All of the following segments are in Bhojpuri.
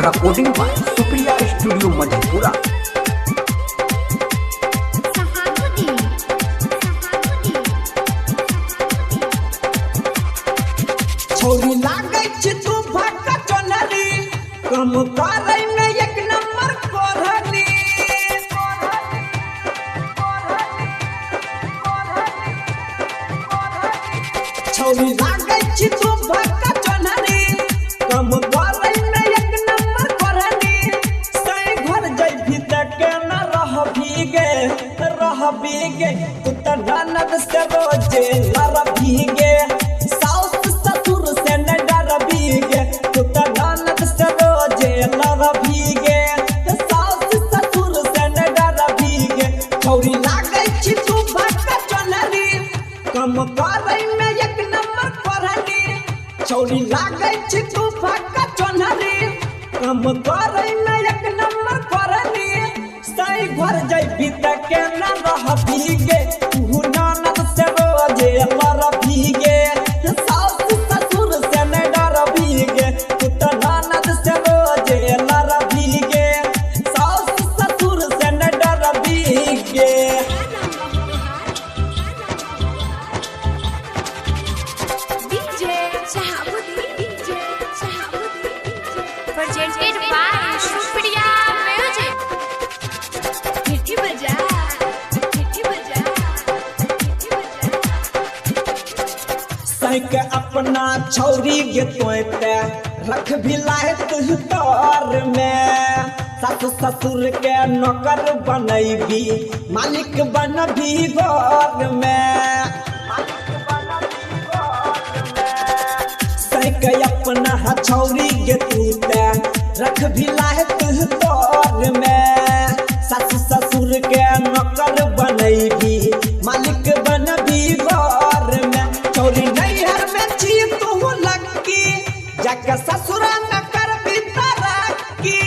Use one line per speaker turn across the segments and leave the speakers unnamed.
Recording by Supriya studio Madhepura.
छोरी लागे छ तू भक्का चोनरी कम करे में एक नंबर कोरहनी छोरी लागे छ तू भक्का चोनरी कम करे में एक नंबर कोरहनी सही घर जाई भीतर के न रह भीगे तू त ननद से रोजे लर भीगे साउस ससुर से न डर भीगे तू त ननद से रोजे लर भीगे साउस ससुर से न डर भीगे छोरी लागे छी तू भक्का चोनरी कम करे में एक नंबर कोरहनी छोरी लागे छी तू भक्का चोनरी कम करे में एक नंबर कोरहनी सही घर जाई भीतर के न रह भीगे तू ननद से रोजे लर भीगे साउस ससुर से न डर भीगे तू त ननद से रोजे लर भीगे साउस ससुर से न डर भीगे
presented by Supriya Music. Kitty baja, kitty baja, kitty baja.
सैक अपना छौरी गे तोय पे रख भी लाए तू तोर में सासु ससुर के नौकर बनैबी मालिक बनबी घर में सैक अपना छौरी गे तू पे रख भी लाए तू तोर में सासु ससुर के नौकर बनैबी मालिक बनबी घर में छोरी नैहर में छी तू लगी जाके ससुरा में कर भी तरक्की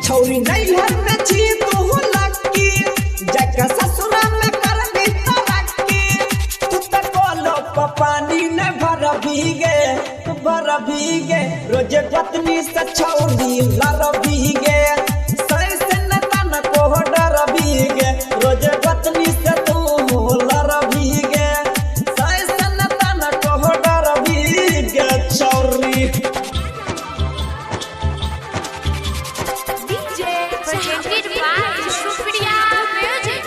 छोरी नैहर में छी तू लगी जाके ससुरा में कर भी तरक्की तू त कोलो पानी न भर भीगे रोजे पत्नी से छौरी लर भीगे सही से न तन को डर भीगे रोजे पत्नी से तू लर भीगे सही से न तन को डर भीगे छौरी
Presented by Supriya Music.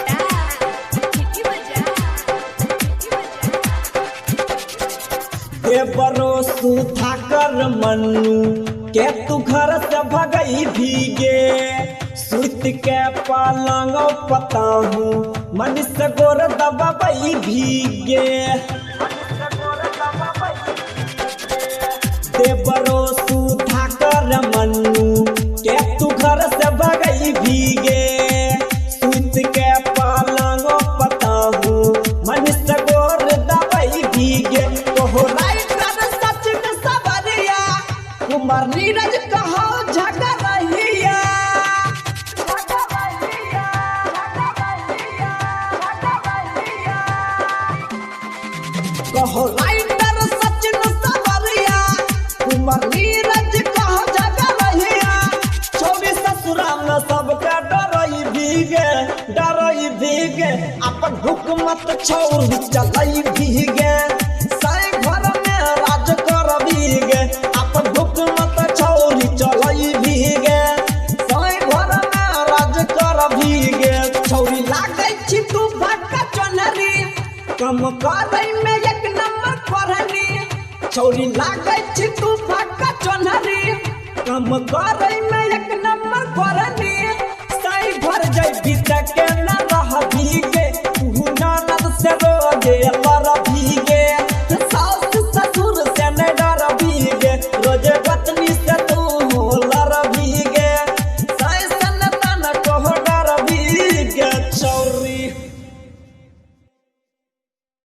Kitty baja, kitty baja.
देवरो सुधाकर मन्नू के तू घर से भगई भीगे सुत के पलंग पताहू मनीष गोर दबाई भीगे देवरो सुधाकर मन्नू के तू घर से भगई भीगे सुत के पलंग पताहू मनीष गोर दबाई भीगे कुमार नीरज कहो झगड़िया कहो राइटर सचिन सवरिया कुमार नीरज कहो झगड़िया छोरी ससुरा में सबका डरई भीगे अपन हुकूमत छोरी चलई भीगे सही घर में राज कर भीगे अपन हुकूमत छोरी चलई भीगे सही घर में राज कर भीगे छोरी लागे छी तू भक्का चोनरी कम करे में एक नंबर कोरहनी छोरी लागे छी तू भक्का चोनरी कम करे में एक नंबर कोरहनी सही भर जाई भीतर के